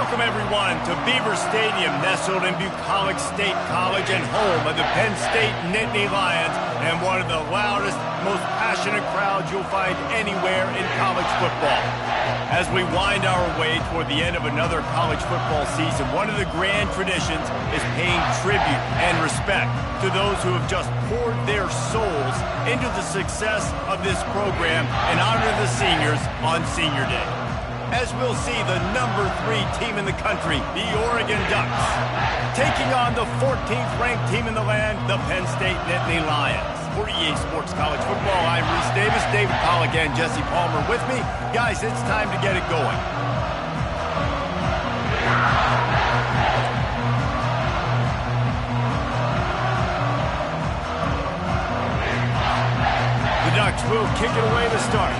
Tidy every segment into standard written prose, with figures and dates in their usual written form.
Welcome, everyone, to Beaver Stadium, nestled in Bucolic State College and home of the Penn State Nittany Lions, and one of the loudest, most passionate crowds you'll find anywhere in college football. As we wind our way toward the end of another college football season, one of the grand traditions is paying tribute and respect to those who have just poured their souls into the success of this program and honor the seniors on Senior Day. As we'll see the number 3 team in the country, the Oregon Ducks, taking on the 14th ranked team in the land, the Penn State Nittany Lions. For EA Sports College Football, I'm Reese Davis, David Pollack, and Jesse Palmer with me. Guys, it's time to get it going. The Ducks will kick it away to start.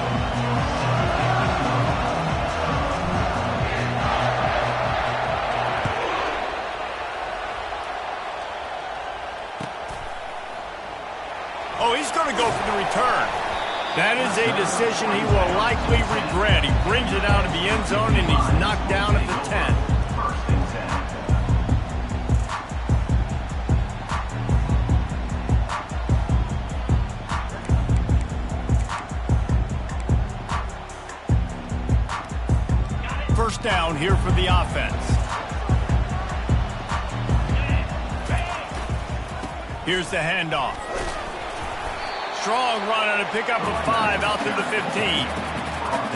Oh, he's going to go for the return. That is a decision he will likely regret. He brings it out of the end zone, and he's knocked down at the 10. First down here for the offense. Here's the handoff. Strong run on a pickup of 5 out to the 15.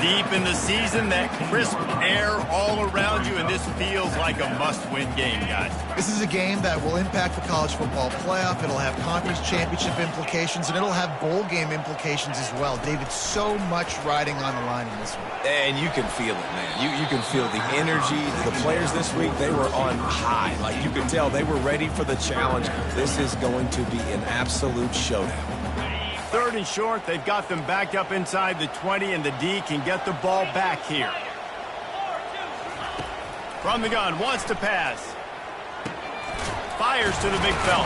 Deep in the season, that crisp air all around you, and this feels like a must-win game, guys. This is a game that will impact the college football playoff. It'll have conference championship implications, and it'll have bowl game implications as well. David, so much riding on the line in this one. And you can feel it, man. You can feel the energy. The players this week, they were on high. Like, you could tell they were ready for the challenge. This is going to be an absolute showdown. 3rd and short, they've got them backed up inside the 20, and the D can get the ball back here. From the gun, wants to pass. Fires to the big fella.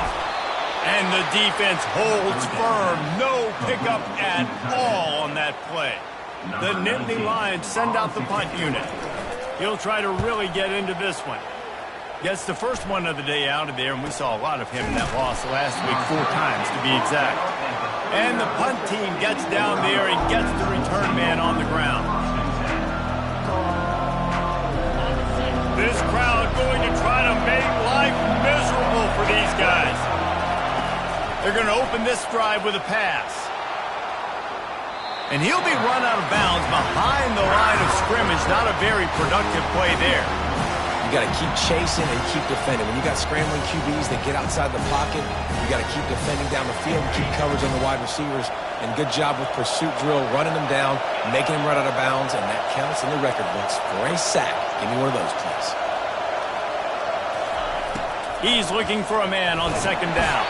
And the defense holds firm. No pickup at all on that play. The Nittany Lions send out the punt unit. He'll try to really get into this one. Gets the first one of the day out of there, and we saw a lot of him in that loss last week, 4 times to be exact. And the punt team gets down there and gets the return man on the ground. This crowd going to try to make life miserable for these guys. They're going to open this drive with a pass. And he'll be run out of bounds behind the line of scrimmage. Not a very productive play there. You got to keep chasing and keep defending. When you got scrambling QBs that get outside the pocket, you got to keep defending down the field and keep coverage on the wide receivers. And good job with pursuit drill, running them down, making them run out of bounds, and that counts in the record books for a sack. Give me one of those, please. He's looking for a man on 2nd down.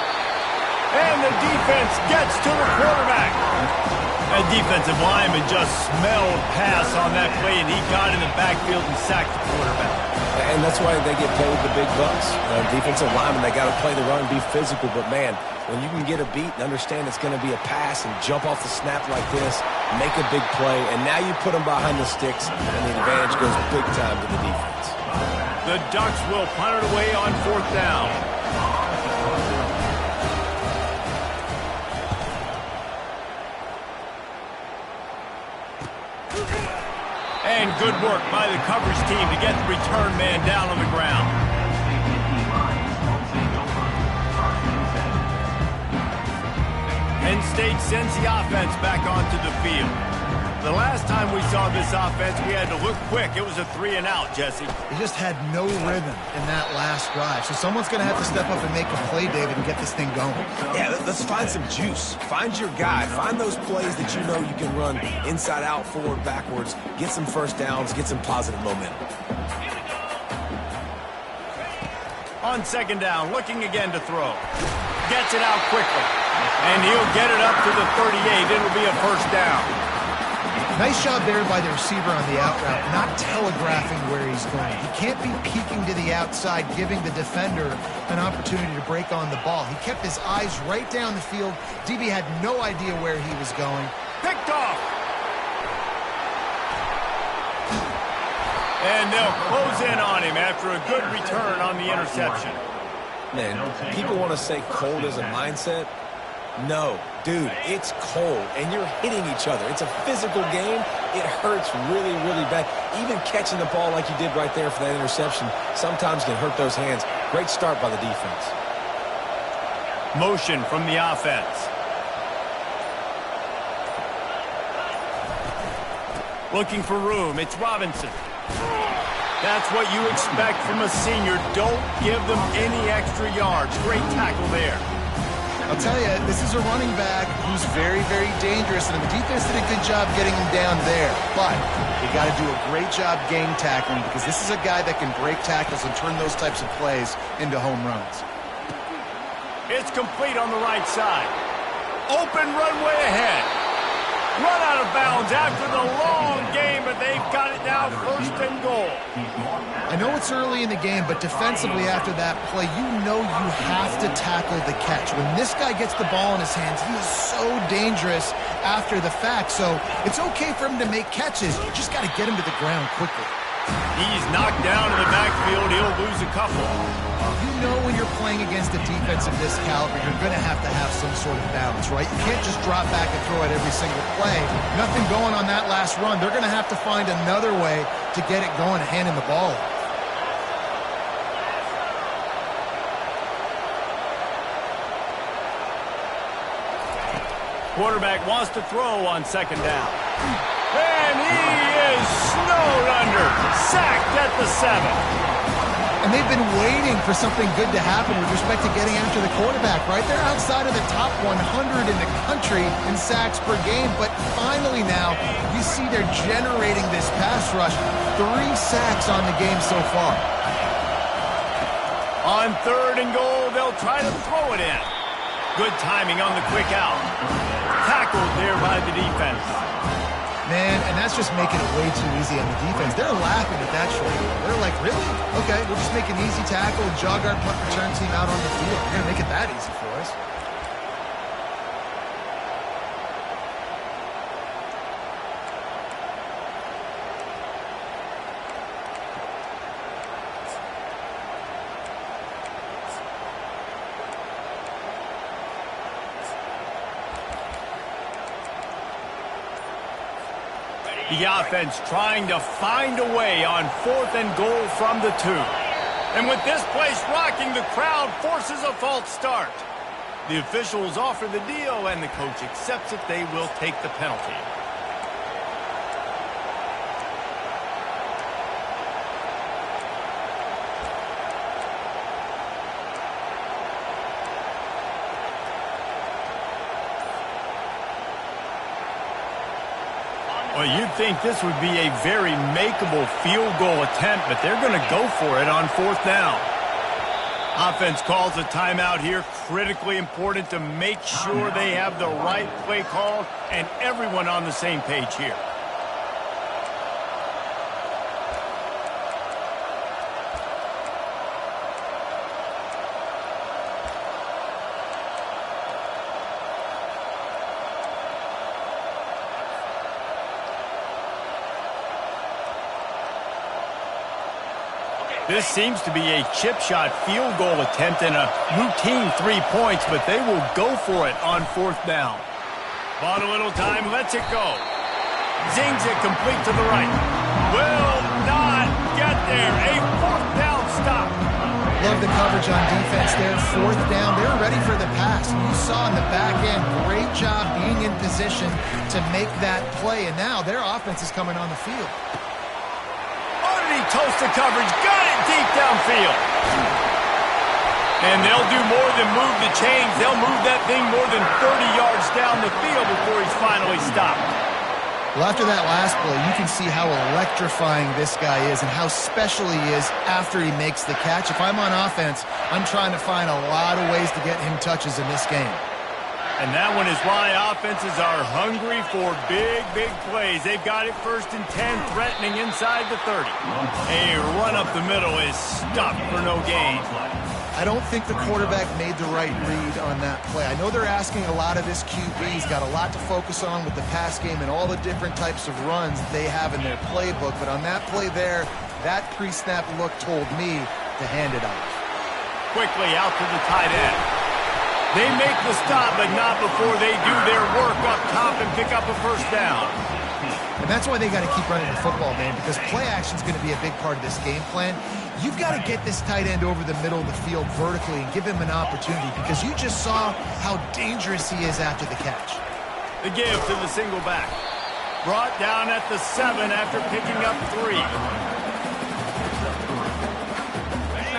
And the defense gets to the quarterback. That defensive lineman just smelled pass on that play, and he got in the backfield and sacked the quarterback. And that's why they get paid the big bucks. Defensive linemen, they got to play the run, be physical. But, man, when you can get a beat and understand it's going to be a pass and jump off the snap like this, make a big play, and now you put them behind the sticks, and the advantage goes big time to the defense. The Ducks will punt it away on 4th down. And good work by the coverage team to get the return man down on the ground. Penn State sends the offense back onto the field. The last time we saw this offense, we had to look quick. It was a 3-and-out, Jesse. They just had no rhythm in that last drive. So someone's going to have to step up and make a play, David, and get this thing going. Yeah, let's find some juice. Find your guy. Find those plays that you know you can run inside out, forward, backwards. Get some first downs. Get some positive momentum. On 2nd down, looking again to throw. Gets it out quickly. And he'll get it up to the 38. It'll be a first down. Nice job there by the receiver on the out route, not telegraphing where he's going. He can't be peeking to the outside, giving the defender an opportunity to break on the ball. He kept his eyes right down the field. DB had no idea where he was going. Picked off. And they'll close in on him after a good return on the interception. Man, people want to say cold is a mindset. No, dude, it's cold, and you're hitting each other. It's a physical game. It hurts really, really bad. Even catching the ball like you did right there for that interception sometimes can hurt those hands. Great start by the defense. Motion from the offense. Looking for room. It's Robinson. That's what you expect from a senior. Don't give them any extra yards. Great tackle there. I'll tell you, this is a running back who's very, very dangerous, and the defense did a good job getting him down there. But you got to do a great job game tackling, because this is a guy that can break tackles and turn those types of plays into home runs. It's complete on the right side. Open runway ahead. Run out of bounds after the long game, but they've got it now, first and goal. I know it's early in the game, but defensively after that play, you know you have to tackle the catch. When this guy gets the ball in his hands, he is so dangerous after the fact. So it's okay for him to make catches. You just got to get him to the ground quickly. He's knocked down in the backfield. He'll lose a couple. You know when you're playing against a defense of this caliber, you're going to have some sort of balance, right? You can't just drop back and throw it every single play. Nothing going on that last run. They're going to have to find another way to get it going and hand him the ball. Quarterback wants to throw on second down. And he is snowed under. Sacked at the 7. And they've been waiting for something good to happen with respect to getting after the quarterback, right? They're outside of the top 100 in the country in sacks per game, but finally now you see they're generating this pass rush. 3 sacks on the game so far. On third and goal, they'll try to throw it in. Good timing on the quick out. Tackled there by the defense. Man, and that's just making it way too easy on the defense. They're laughing at that short. They're like, really? Okay, we'll just make an easy tackle and jog our punt return team out on the field. We're going to make it that easy for us. The offense trying to find a way on 4th and goal from the 2. And with this place rocking, the crowd forces a false start. The officials offer the deal, and the coach accepts it. They will take the penalty. Well, you'd think this would be a very makeable field goal attempt, but they're going to go for it on 4th down. Offense calls a timeout here. Critically important to make sure they have the right play called and everyone on the same page here. This seems to be a chip shot field goal attempt and a routine 3 points, but they will go for it on 4th down. Bought a little time, lets it go. Zings it complete to the right. Will not get there. A 4th down stop. Love the coverage on defense there. 4th down. They were ready for the pass. You saw in the back end, great job being in position to make that play. And now their offense is coming on the field. Toasted coverage, got it deep downfield. And they'll do more than move the chains. They'll move that thing more than 30 yards down the field before he's finally stopped. Well, after that last play, you can see how electrifying this guy is and how special he is after he makes the catch. If I'm on offense, I'm trying to find a lot of ways to get him touches in this game. And that one is why offenses are hungry for big, big plays. They've got it 1st and 10, threatening inside the 30. A run up the middle is stopped for no gain. I don't think the quarterback made the right read on that play. I know they're asking a lot of this QB. He's got a lot to focus on with the pass game and all the different types of runs they have in their playbook. But on that play there, That pre-snap look told me to hand it off. Quickly out to the tight end. They make the stop, but not before they do their work up top and pick up a first down. And that's why they got to keep running the football, man, because play action is going to be a big part of this game plan. You've got to get this tight end over the middle of the field vertically and give him an opportunity, because you just saw how dangerous he is after the catch. The give to the single back. Brought down at the 7 after picking up 3.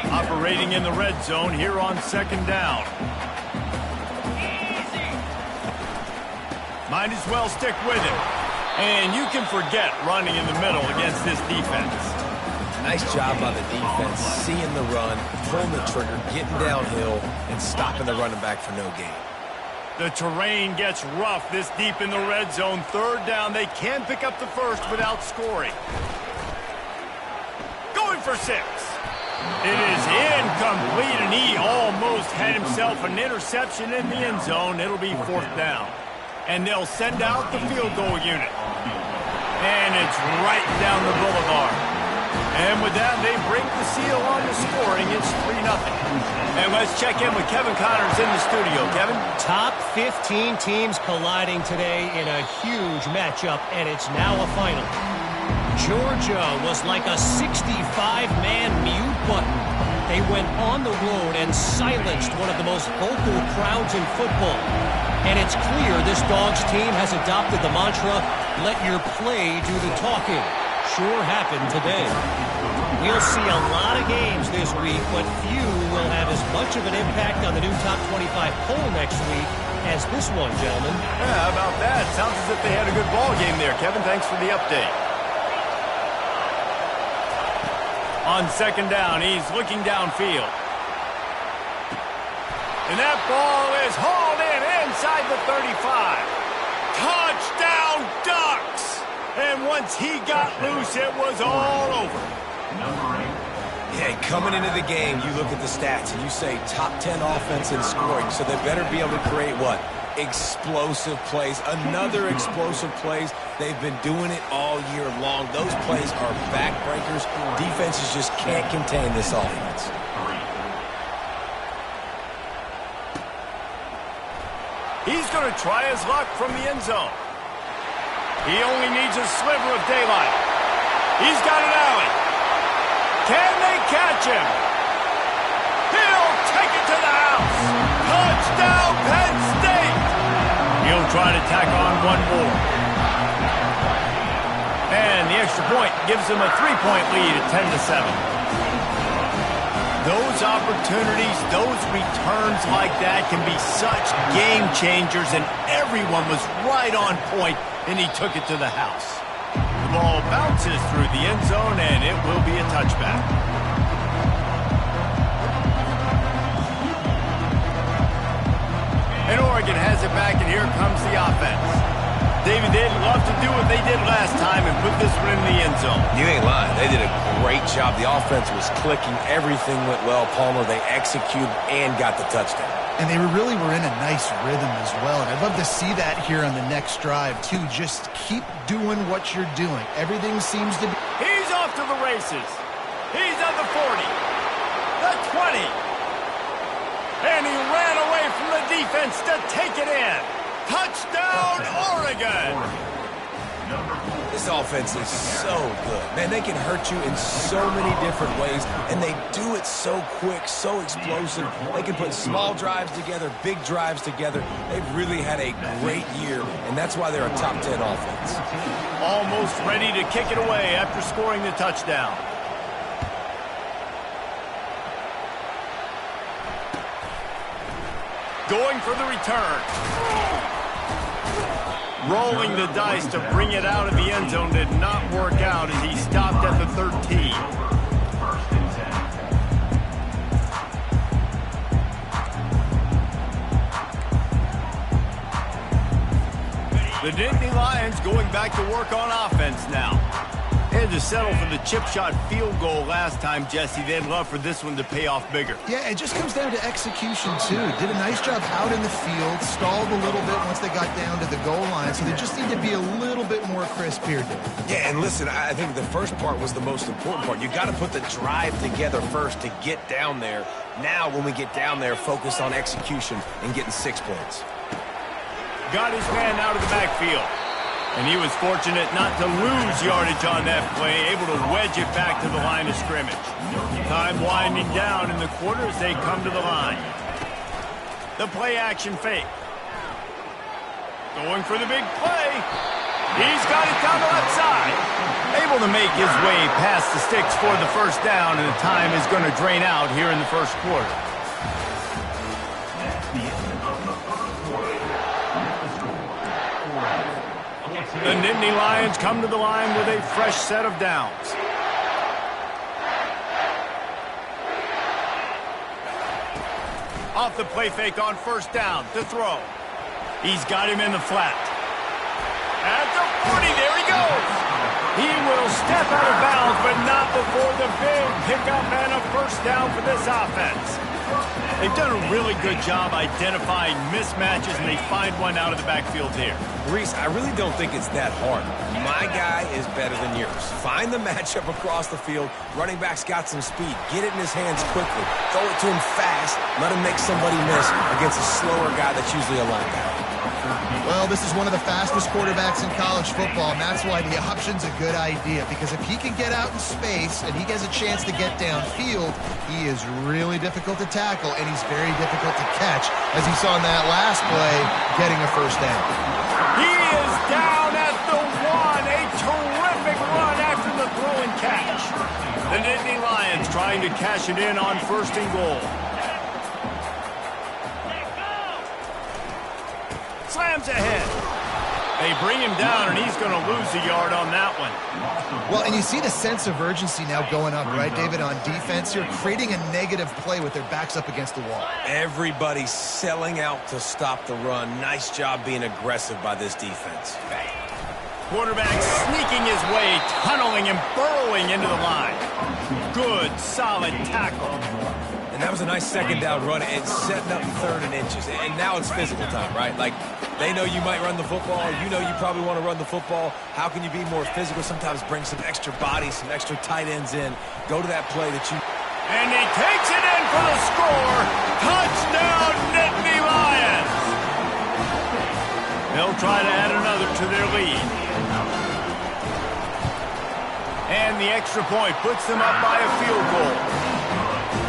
Operating in the red zone here on second down. Might as well stick with it. And you can forget running in the middle against this defense. Nice job by the defense, seeing the run, pulling the trigger, getting downhill, and stopping the running back for no gain. The terrain gets rough this deep in the red zone. Third down, they can pick up the first without scoring. Going for 6. It is incomplete, and he almost had himself an interception in the end zone. It'll be 4th down. And they'll send out the field goal unit. And it's right down the boulevard. And with that, they break the seal on the scoring. It's 3-0. And let's check in with Kevin Connors in the studio. Kevin? Top 15 teams colliding today in a huge matchup, and it's now a final. Georgia was like a 65-man mute button. They went on the road and silenced one of the most vocal crowds in football. And it's clear this Dogs team has adopted the mantra, let your play do the talking. Sure happened today. We'll see a lot of games this week, but few will have as much of an impact on the new Top 25 poll next week as this one, gentlemen. Yeah, how about that? Sounds as if they had a good ball game there. Kevin, thanks for the update. On second down, he's looking downfield. And that ball is hauled in inside the 35. Touchdown, Ducks! And once he got loose, it was all over. Yeah, coming into the game, you look at the stats and you say top 10 offense in scoring, so they better be able to create what? Explosive plays. Another explosive plays. They've been doing it all year long. Those plays are backbreakers. Defenses just can't contain this offense. He's going to try his luck from the end zone. He only needs a sliver of daylight. He's got an alley. Can they catch him? He'll take it to the house. Touchdown, Penn State. He'll try to tack on one more. And the extra point gives him a 3-point lead at 10-7. Those opportunities, those returns like that can be such game changers, and everyone was right on point, and he took it to the house. The ball bounces through the end zone, and it will be a touchback. And Oregon has it back, and here comes the offense. David, they'd love to do what they did last time and put this one in the end zone. You ain't lying. They did a great job. The offense was clicking. Everything went well. Palmer, they executed and got the touchdown. And they really were in a nice rhythm as well. And I'd love to see that here on the next drive, too. Just keep doing what you're doing. Everything seems to be... He's off to the races. He's at the 40, the 20. And he ran away from the defense to take it in. Touchdown, Oregon! This offense is so good. Man, they can hurt you in so many different ways, and they do it so quick, so explosive. They can put small drives together, big drives together. They've really had a great year, and that's why they're a top 10 offense. Almost ready to kick it away after scoring the touchdown. Going for the return. Rolling the dice to bring it out of the end zone did not work out as he stopped at the 13. The Nittany Lions going back to work on offense now. had to settle for the chip shot field goal last time, Jesse. They'd love for this one to pay off bigger. Yeah, it just comes down to execution, too. Did a nice job out in the field, stalled a little bit once they got down to the goal line, so they just need to be a little bit more crisp here, Dave. Yeah, and listen, I think the first part was the most important part. You got to put the drive together first to get down there. Now, when we get down there, focus on execution and getting 6 points. Got his man out of the backfield. And he was fortunate not to lose yardage on that play, able to wedge it back to the line of scrimmage. Time winding down in the quarter as they come to the line. The play action fake. Going for the big play. He's got it down the left side. Able to make his way past the sticks for the first down, and the time is going to drain out here in the first quarter. The Nittany Lions come to the line with a fresh set of downs. Off the play fake on first down to throw. He's got him in the flat. At the 40, there he goes. He will step out of bounds, but not before the big pickup and a first down for this offense. They've done a really good job identifying mismatches, and they find one out of the backfield here. Reese, I really don't think it's that hard. My guy is better than yours. Find the matchup across the field. Running back's got some speed. Get it in his hands quickly. Throw it to him fast. Let him make somebody miss against a slower guy that's usually a linebacker. Well, this is one of the fastest quarterbacks in college football, and that's why the option's a good idea, because if he can get out in space and he has a chance to get downfield, he is really difficult to tackle, and he's very difficult to catch, as he saw in that last play, getting a first down. He is down at the 1. A terrific run after the throw and catch. The Nittany Lions trying to cash it in on first and goal. Slams ahead. They bring him down, and he's going to lose a yard on that one. Well, and you see the sense of urgency now going up, right, David, on defense here, creating a negative play with their backs up against the wall. Everybody's selling out to stop the run. Nice job being aggressive by this defense. Quarterback sneaking his way, tunneling and burrowing into the line. Good, solid tackle. And that was a nice second down run and setting up third and inches. And now it's physical time, right? Like, they know you might run the football. You know you probably want to run the football. How can you be more physical? Sometimes bring some extra bodies, some extra tight ends in. Go to that play that you... And he takes it in for the score. Touchdown, Nittany Lions. They'll try to add another to their lead. And the extra point puts them up by a field goal.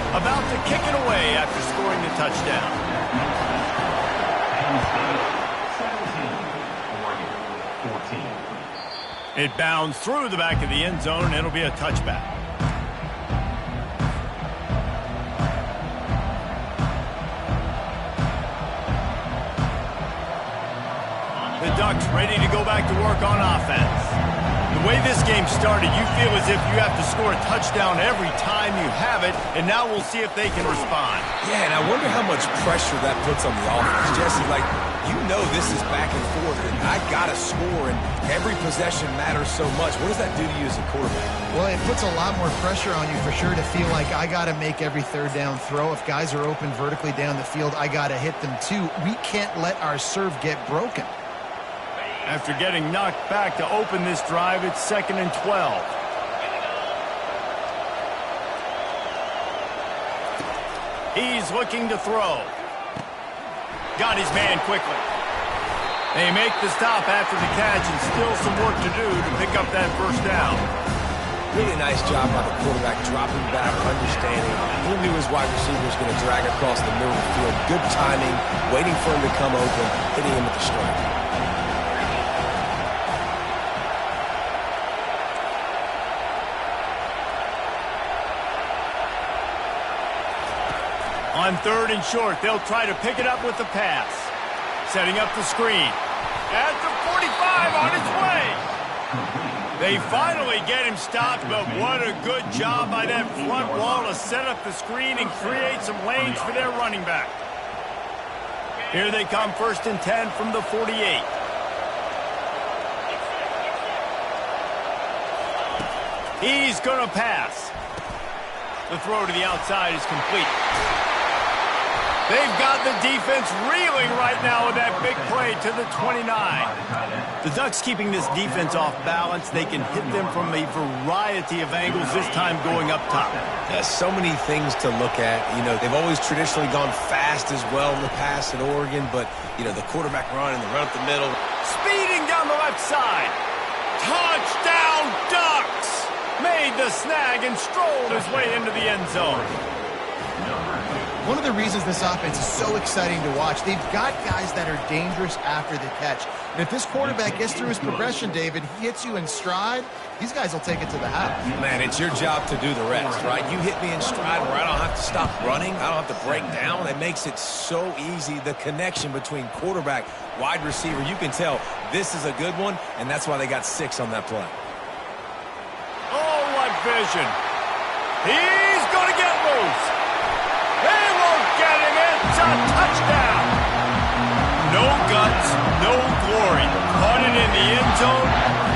About to kick it away after scoring the touchdown. It bounds through the back of the end zone, and it'll be a touchback. The Ducks ready to go back to work on offense. The way this game started, you feel as if you have to score a touchdown every time you have it, and now we'll see if they can respond. Yeah, and I wonder how much pressure that puts on the offense. Jesse, like, you know this is back and forth, and I got to score, and every possession matters so much. What does that do to you as a quarterback? Well, it puts a lot more pressure on you for sure to feel like I got to make every third down throw. If guys are open vertically down the field, I got to hit them too. We can't let our serve get broken. After getting knocked back to open this drive, it's 2nd and 12. He's looking to throw. Got his man quickly. They make the stop after the catch, and still some work to do to pick up that first down. Really nice job by the quarterback, dropping back, understanding. He knew his wide receiver was going to drag across the middle of the field. Good timing, waiting for him to come open, hitting him with the strike. On 3rd and short, they'll try to pick it up with the pass. Setting up the screen. At the 45, on its way. They finally get him stopped, but what a good job by that front wall to set up the screen and create some lanes for their running back. Here they come, 1st and 10 from the 48. He's going to pass. The throw to the outside is complete. They've got the defense reeling right now with that big play to the 29. The Ducks keeping this defense off balance. They can hit them from a variety of angles, this time going up top. So many things to look at. You know, they've always traditionally gone fast as well in the past at Oregon, but, you know, the quarterback run and the run up the middle. Speeding down the left side. Touchdown, Ducks! Made the snag and strolled his way into the end zone. One of the reasons this offense is so exciting to watch, they've got guys that are dangerous after the catch. And if this quarterback gets through his progression, David, he hits you in stride, these guys will take it to the house. Man, it's your job to do the rest, right? You hit me in stride where I don't have to stop running. I don't have to break down. It makes it so easy, the connection between quarterback, wide receiver. You can tell this is a good one, and that's why they got 6 on that play. Oh, what vision. He's going to get loose. They won't get him. It's a touchdown. No guts, no glory. Caught it in the end zone.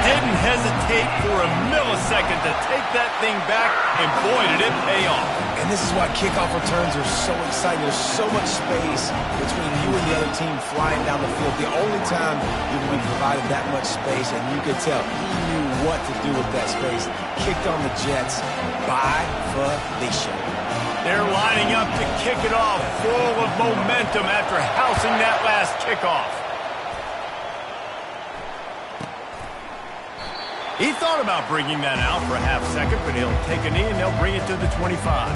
Didn't hesitate for a millisecond to take that thing back, and boy, did it pay off. And this is why kickoff returns are so exciting. There's so much space between you and the other team flying down the field. The only time you will be provided that much space, and you could tell he knew what to do with that space. Kicked on the Jets by Felicia. They're lining up to kick it off, full of momentum after housing that last kickoff. He thought about bringing that out for a half second, but he'll take a knee and they'll bring it to the 25.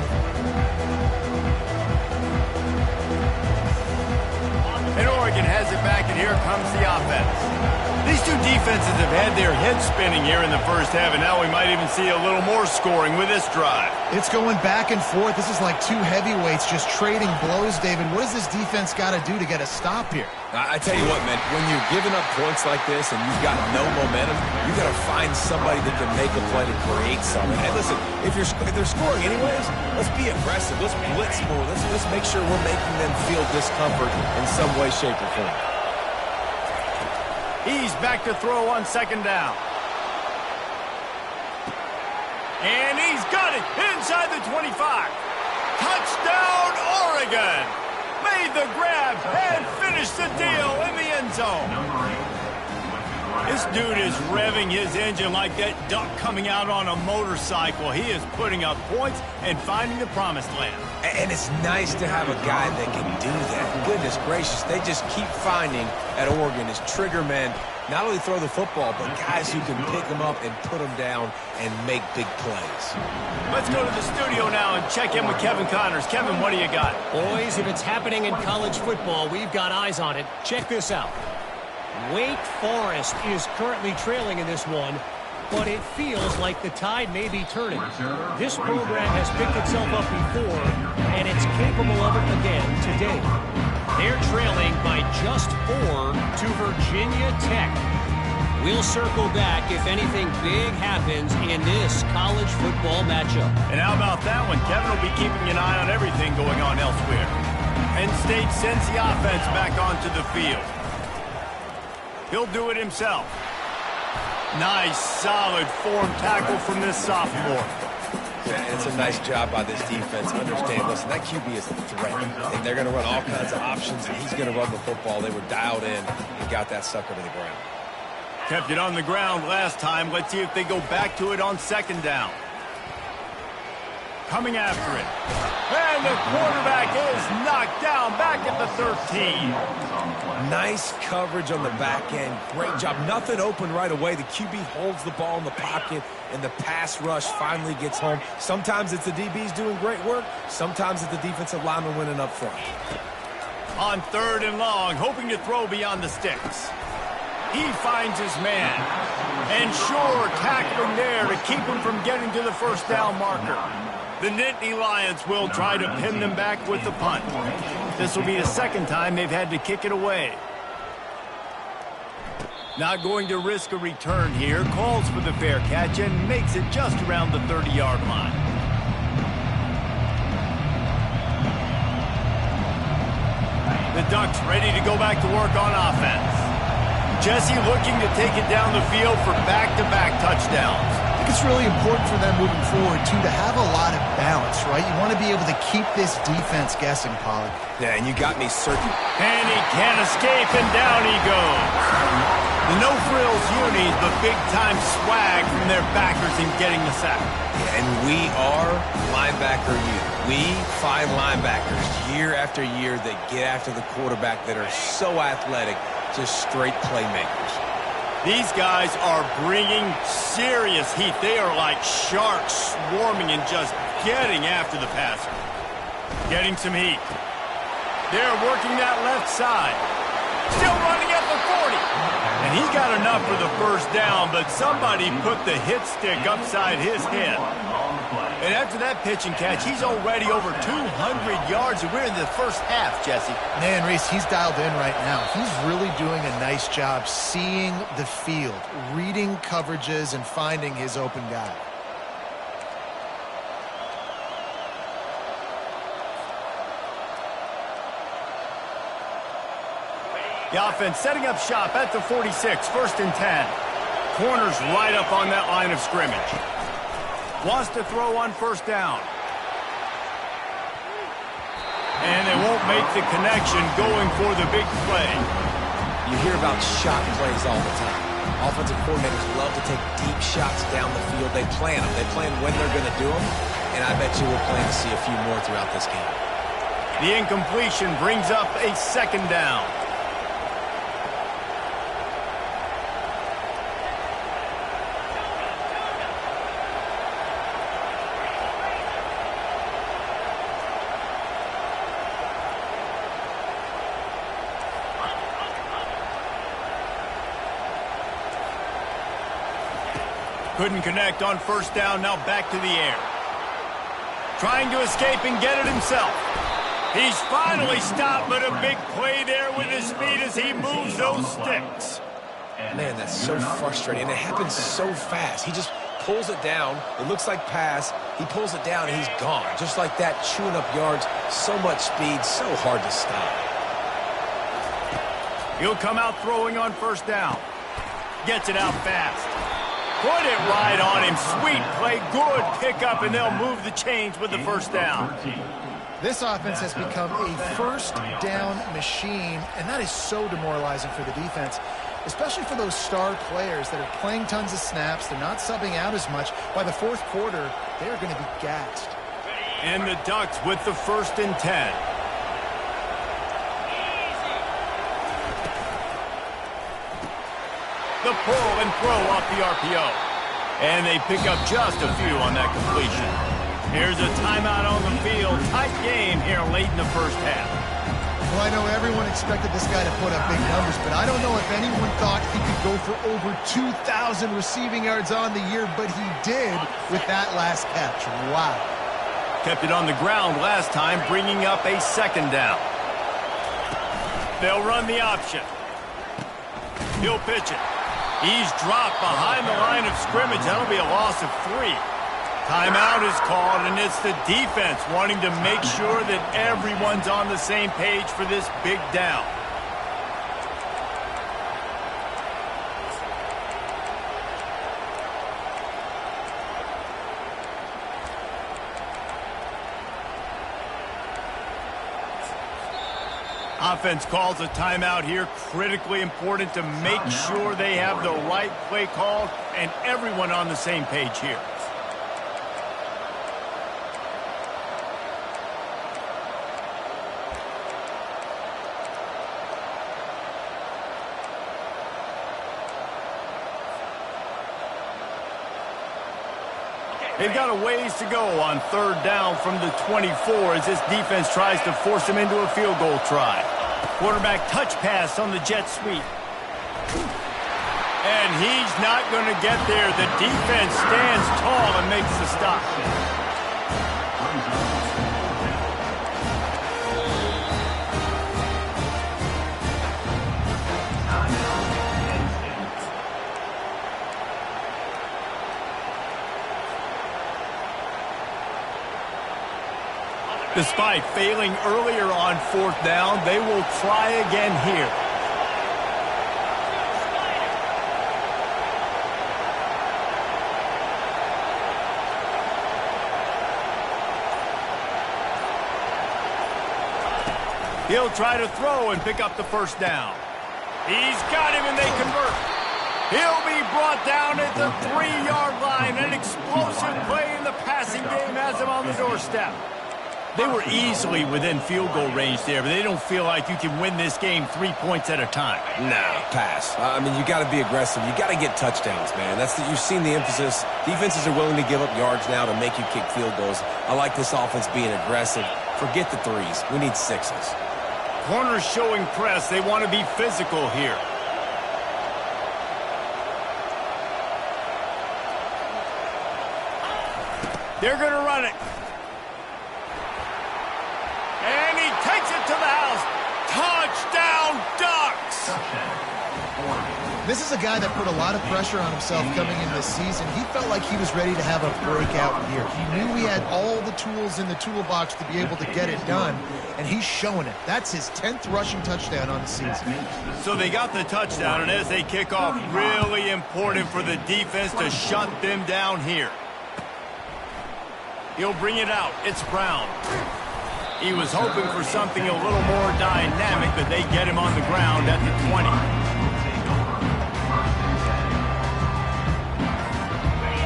And Oregon has it back, and here comes the offense. These two defenses have had their heads spinning here in the first half, and now we might even see a little more scoring with this drive. It's going back and forth. This is like two heavyweights just trading blows, David. What does this defense got to do to get a stop here? I tell you what, man, when you're giving up points like this and you've got no momentum, you got to find somebody that can make a play to create something. And listen, if they're scoring anyways, let's be aggressive. Let's blitz more. Let's make sure we're making them feel discomfort in some way, shape, or form. He's back to throw on second down. And he's got it inside the 25. Touchdown, Oregon! Made the grab and finished the deal in the end zone. This dude is revving his engine like that duck coming out on a motorcycle. He is putting up points and finding the promised land. And it's nice to have a guy that can do that. Goodness gracious, they just keep finding at Oregon as trigger men, not only throw the football, but guys who can pick them up and put them down and make big plays. Let's go to the studio now and check in with Kevin Connors. Kevin, what do you got? Boys, if it's happening in college football, we've got eyes on it. Check this out. Wake Forest is currently trailing in this one, but it feels like the tide may be turning. This program has picked itself up before, and it's capable of it again today. They're trailing by just 4 to Virginia Tech. We'll circle back if anything big happens in this college football matchup. And how about that one? Kevin will be keeping an eye on everything going on elsewhere. Penn State sends the offense back onto the field. He'll do it himself. Nice, solid form tackle from this sophomore. Yeah, it's a nice job by this defense. Understand, listen, that QB is a threat, and they're going to run all kinds of options, and he's going to run the football. They were dialed in and got that sucker to the ground. Kept it on the ground last time. Let's see if they go back to it on second down. Coming after it. And the quarterback is knocked down back at the 13. Nice coverage on the back end. Great job. Nothing open right away. The QB holds the ball in the pocket, and the pass rush finally gets home. Sometimes it's the DBs doing great work. Sometimes it's the defensive lineman winning up front. On third and long, hoping to throw beyond the sticks. He finds his man. And sure, tackling there to keep him from getting to the first down marker. The Nittany Lions will try to pin them back with the punt. This will be the second time they've had to kick it away. Not going to risk a return here. Calls for the fair catch and makes it just around the 30-yard line. The Ducks ready to go back to work on offense. Jesse looking to take it down the field for back-to-back touchdowns. think it's really important for them moving forward, too, to have a lot of balance, right? You want to be able to keep this defense guessing, Pollard. Yeah, and you got me certain. And he can't escape, and down he goes. The no-frills unis, but big-time swag from their backers in getting the sack. And we are linebacker youth. We find linebackers year after year that get after the quarterback that are so athletic, just straight playmakers. These guys are bringing serious heat. They are like sharks swarming and just getting after the passer. Getting some heat. They're working that left side. Still running at the 40. And he got enough for the first down, but somebody put the hit stick upside his head. And after that pitch and catch, he's already over 200 yards, and we're in the first half, Jesse. Man, Reese, he's dialed in right now. He's really doing a nice job seeing the field, reading coverages, and finding his open guy. The offense setting up shop at the 46, 1st and 10. Corners right up on that line of scrimmage. Wants to throw on 1st down. And they won't make the connection going for the big play. You hear about shot plays all the time. Offensive coordinators love to take deep shots down the field. They plan them. They plan when they're going to do them. And I bet you we'll plan to see a few more throughout this game. The incompletion brings up a 2nd down. Couldn't connect on 1st down, now back to the air. Trying to escape and get it himself. He's finally stopped, but a big play there with his feet as he moves those sticks. Man, that's so frustrating, and it happens so fast. He just pulls it down. It looks like pass. He pulls it down, and he's gone. Just like that, chewing up yards. So much speed, so hard to stop. He'll come out throwing on 1st down. Gets it out fast. Put it right on him. Sweet play. Good pickup, and they'll move the chains with the 1st down. This offense has become a 1st down machine, and that is so demoralizing for the defense, especially for those star players that are playing tons of snaps. They're not subbing out as much. By the 4th quarter, they're going to be gassed. And the Ducks with the 1st and 10. The pull and throw off the RPO. And they pick up just a few on that completion. Here's a timeout on the field. Tight game here late in the 1st half. Well, I know everyone expected this guy to put up big numbers, but I don't know if anyone thought he could go for over 2,000 receiving yards on the year, but he did with that last catch. Wow. Kept it on the ground last time, bringing up a 2nd down. They'll run the option. He'll pitch it. He's dropped behind the line of scrimmage. That'll be a loss of 3. Timeout is called, and it's the defense wanting to make sure that everyone's on the same page for this big down. Offense calls a timeout here. Critically important to make sure they have the right play called and everyone on the same page here. They've got a ways to go on 3rd down from the 24 as this defense tries to force them into a field goal try. Quarterback touch pass on the jet sweep. And he's not going to get there. The defense stands tall and makes the stop. Despite failing earlier on 4th down, they will try again here. He'll try to throw and pick up the first down. He's got him, and they convert. He'll be brought down at the 3-yard line. An explosive play in the passing game has him on the doorstep. They were easily within field goal range there, but they don't feel like you can win this game 3 points at a time. No, pass. I mean, you got to be aggressive. You got to get touchdowns, man. You've seen the emphasis. Defenses are willing to give up yards now to make you kick field goals. I like this offense being aggressive. Forget the threes. We need sixes. Corners showing press. They want to be physical here. They're going to run it. And he takes it to the house. Touchdown, Ducks! This is a guy that put a lot of pressure on himself coming in this season. He felt like he was ready to have a breakout year. He knew he had all the tools in the toolbox to be able to get it done, and he's showing it. That's his 10th rushing touchdown on the season. So they got the touchdown, and as they kick off, really important for the defense to shut them down here. He'll bring it out. It's Brown. He was hoping for something a little more dynamic, but they get him on the ground at the 20.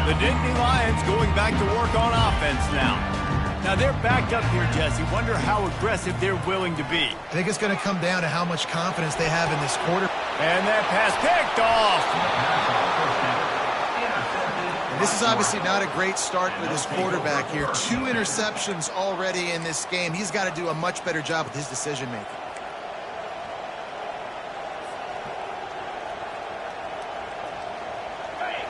The Nittany Lions going back to work on offense now. Now they're backed up here, Jesse. Wonder how aggressive they're willing to be. I think it's going to come down to how much confidence they have in this quarter. And that pass picked off. This is obviously not a great start for this quarterback here. 2 interceptions already in this game. He's got to do a much better job with his decision-making.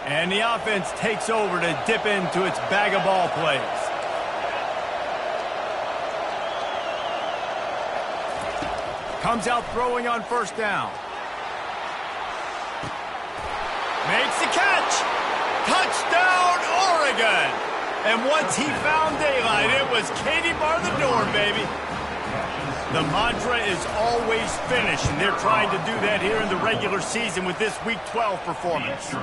And the offense takes over to dip into its bag of ball plays. Comes out throwing on first down. Makes the catch. Touchdown, Oregon! And once he found daylight, it was Katie bar the door, baby. The mantra is always finish, and they're trying to do that here in the regular season with this Week 12 performance.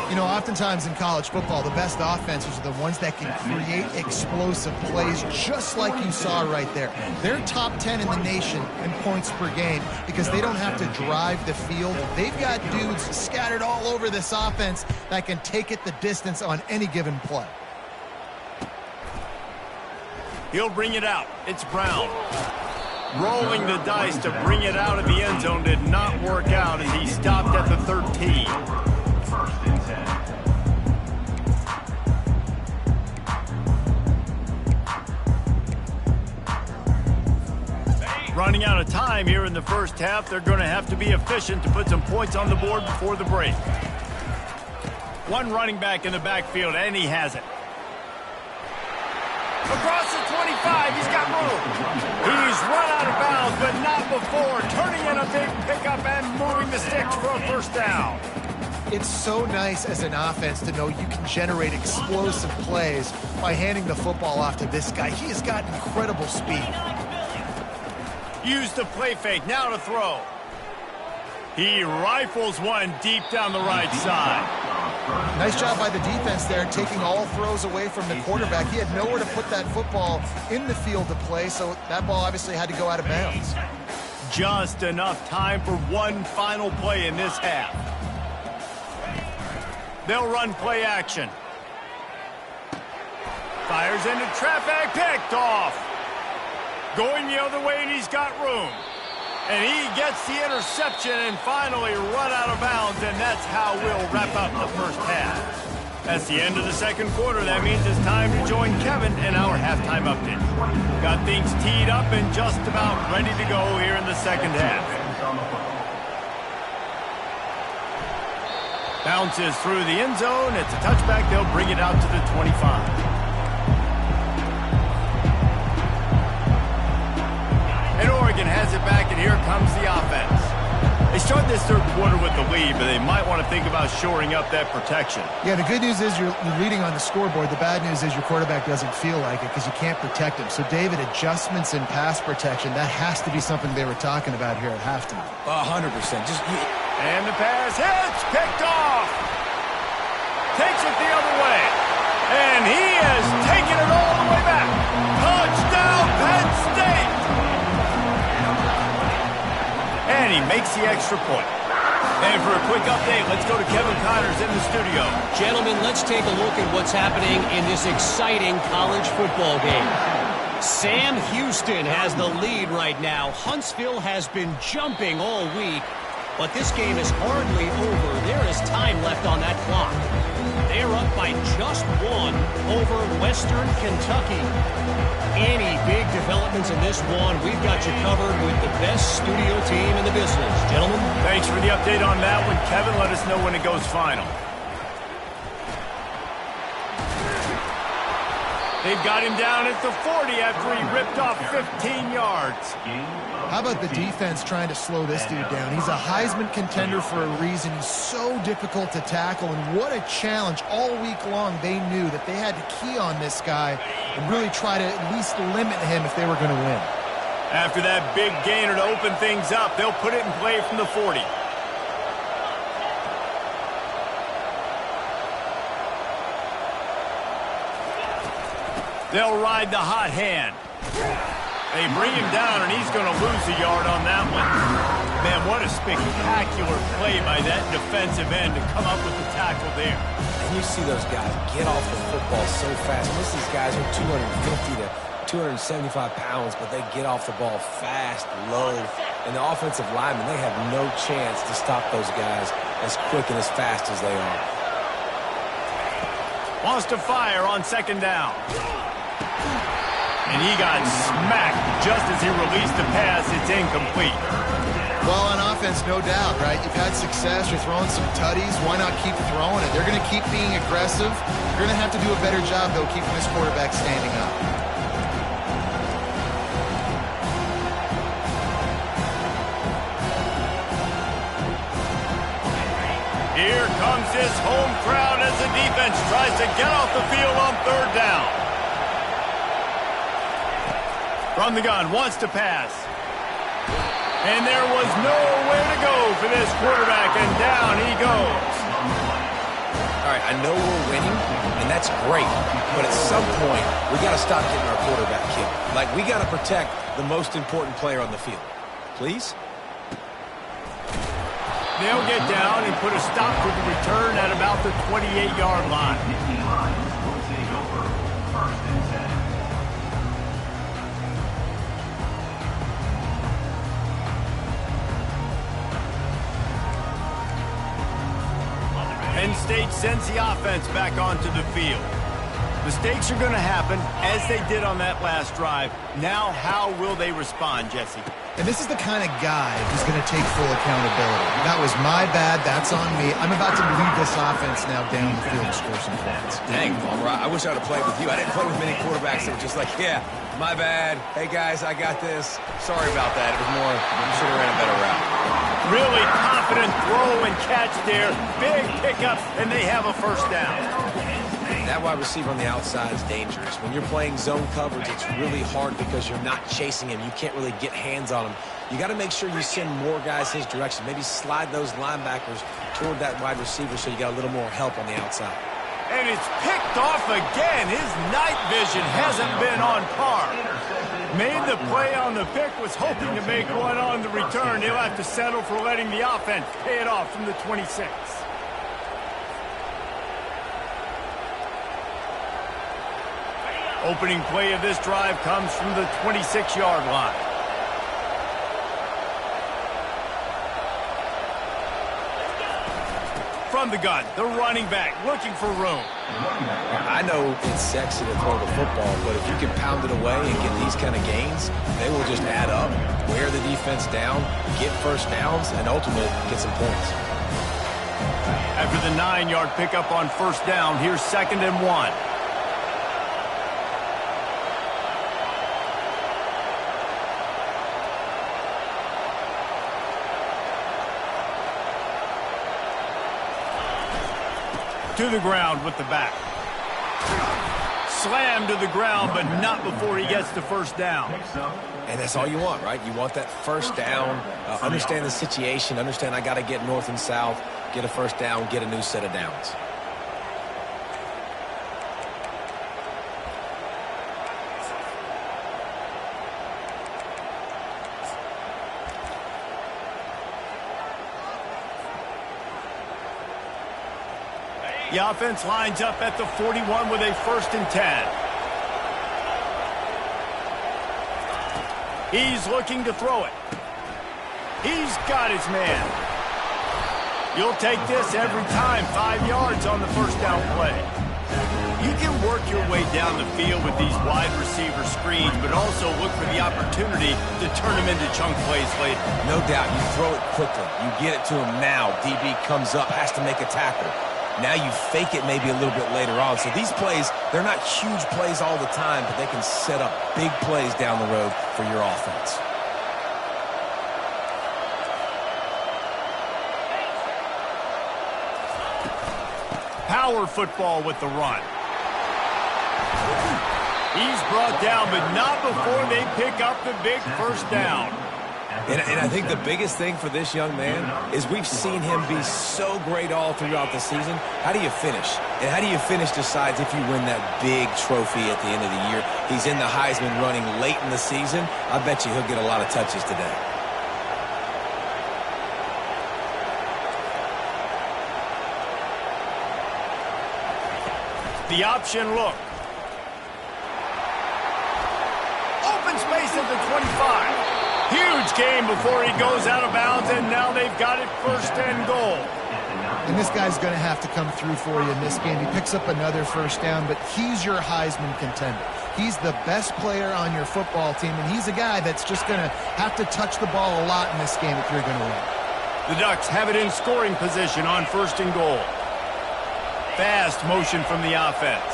You know, oftentimes in college football, the best offenses are the ones that can create explosive plays, just like you saw right there. They're top 10 in the nation in points per game because they don't have to drive the field. They've got dudes scattered all over this offense that can take it the distance on any given play. He'll bring it out. It's Brown. Rolling the dice to bring it out of the end zone did not work out as he stopped at the 13. Running out of time here in the first half. They're going to have to be efficient to put some points on the board before the break. One running back in the backfield, and he has it. Across the 25, he's got room. He's run out of bounds, but not before turning in a big pickup and moving the sticks for a first down. It's so nice as an offense to know you can generate explosive plays by handing the football off to this guy. He has got incredible speed. Use the play fake, now to throw. He rifles one deep down the right side. Nice job by the defense there, taking all throws away from the quarterback. He had nowhere to put that football in the field to play, so that ball obviously had to go out of bounds. Just enough time for one final play in this half. They'll run play action. Fires into traffic, picked off. Going the other way, and he's got room. And he gets the interception and finally run out of bounds, and that's how we'll wrap up the first half. That's the end of the second quarter. That means it's time to join Kevin in our halftime update. Got things teed up and just about ready to go here in the second half. Bounces through the end zone. It's a touchback. They'll bring it out to the 25. And Oregon has it back, and here comes the offense. They start this third quarter with the lead, but they might want to think about shoring up that protection. Yeah, the good news is you're leading on the scoreboard. The bad news is your quarterback doesn't feel like it because you can't protect him. So, David, adjustments in pass protection, that has to be something they were talking about here at halftime. 100%. And the pass hits, picked off. Takes it the other way. And he has taken it all the way back. Touchdown, Penn State. he makes the extra point. And for a quick update, let's go to Kevin Connors in the studio. Gentlemen, let's take a look at what's happening in this exciting college football game. Sam Houston has the lead right now. Huntsville has been jumping all week, but this game is hardly over. There is time left on that clock. They're up by just one over Western Kentucky. Any big developments in this one, we've got you covered with the best studio team in the business. Gentlemen. Thanks for the update on that one. Kevin, let us know when it goes final. They've got him down at the 40 after he ripped off 15 yards. How about the defense trying to slow this dude down? He's a Heisman contender for a reason. He's so difficult to tackle, and what a challenge. All week long, they knew that they had to key on this guy and really try to at least limit him if they were going to win. After that big gainer to open things up, they'll put it in play from the 40. They'll ride the hot hand. They bring him down, and he's going to lose a yard on that one. Man, what a spectacular play by that defensive end to come up with the tackle there. And you see those guys get off the football so fast. Most of these guys are 250 to 275 pounds, but they get off the ball fast, low. And the offensive linemen, they have no chance to stop those guys as quick and as fast as they are. Wants to fire on second down. And he got smacked just as he released the pass. It's incomplete. Well, on offense, no doubt, right? You've had success. You're throwing some tutties. Why not keep throwing it? They're going to keep being aggressive. You're going to have to do a better job, though, keeping this quarterback standing up. Here comes this home crowd as the defense tries to get off the field on third down. From the gun, wants to pass. And there was nowhere to go for this quarterback, and down he goes. All right, I know we're winning, and that's great. But at some point, we got to stop getting our quarterback killed. Like, we got to protect the most important player on the field. Please? They'll get down and put a stop to the return at about the 28-yard line. Penn State sends the offense back onto the field. Mistakes are going to happen, as they did on that last drive. Now, how will they respond, Jesse? And this is the kind of guy who's going to take full accountability. That was my bad. That's on me. I'm about to lead this offense now down the field to score some points. Dang, Palmer, I wish I would have played with you. I didn't play with many quarterbacks that were just like, yeah, my bad. Hey, guys, I got this. Sorry about that. It was more, I should have ran a better route. Really confident throw and catch there. Big pickup, and they have a first down. That wide receiver on the outside is dangerous. When you're playing zone coverage, it's really hard because you're not chasing him. You can't really get hands on him. You got to make sure you send more guys his direction. Maybe slide those linebackers toward that wide receiver so you got a little more help on the outside. And it's picked off again. His night vision hasn't been on par. Made the play on the pick, was hoping to make one on the return. He'll have to settle for letting the offense pay it off from the 26. Opening play of this drive comes from the 26-yard line. From the gun, the running back looking for room. I know it's sexy to throw the football, but if you can pound it away and get these kind of gains, they will just add up, wear the defense down, get first downs, and ultimately get some points. After the 9-yard pickup on first down, here's 2nd and 1. To the ground with the back. Slam to the ground, but not before he gets the first down. And that's all you want, right? You want that first down, understand the situation, understand I got to get north and south, get a first down, get a new set of downs. The offense lines up at the 41 with a 1st and 10. He's looking to throw it. He's got his man. You'll take this every time. 5 yards on the 1st down play. You can work your way down the field with these wide receiver screens, but also look for the opportunity to turn them into chunk plays later. No doubt, you throw it quickly. You get it to him now. DB comes up, has to make a tackle. Now you fake it maybe a little bit later on. So these plays, they're not huge plays all the time, but they can set up big plays down the road for your offense. Power football with the run. He's brought down, but not before they pick up the big 1st down. And I think the biggest thing for this young man is we've seen him be so great all throughout the season. How do you finish? And how do you finish decides if you win that big trophy at the end of the year. He's in the Heisman running late in the season. I bet you he'll get a lot of touches today. The option look. Open space at the 25. Huge gain before he goes out of bounds, and now they've got it 1st and goal. And this guy's going to have to come through for you in this game. He picks up another 1st down, but he's your Heisman contender. He's the best player on your football team, and he's a guy that's just going to have to touch the ball a lot in this game if you're going to win. The Ducks have it in scoring position on 1st and goal. Fast motion from the offense.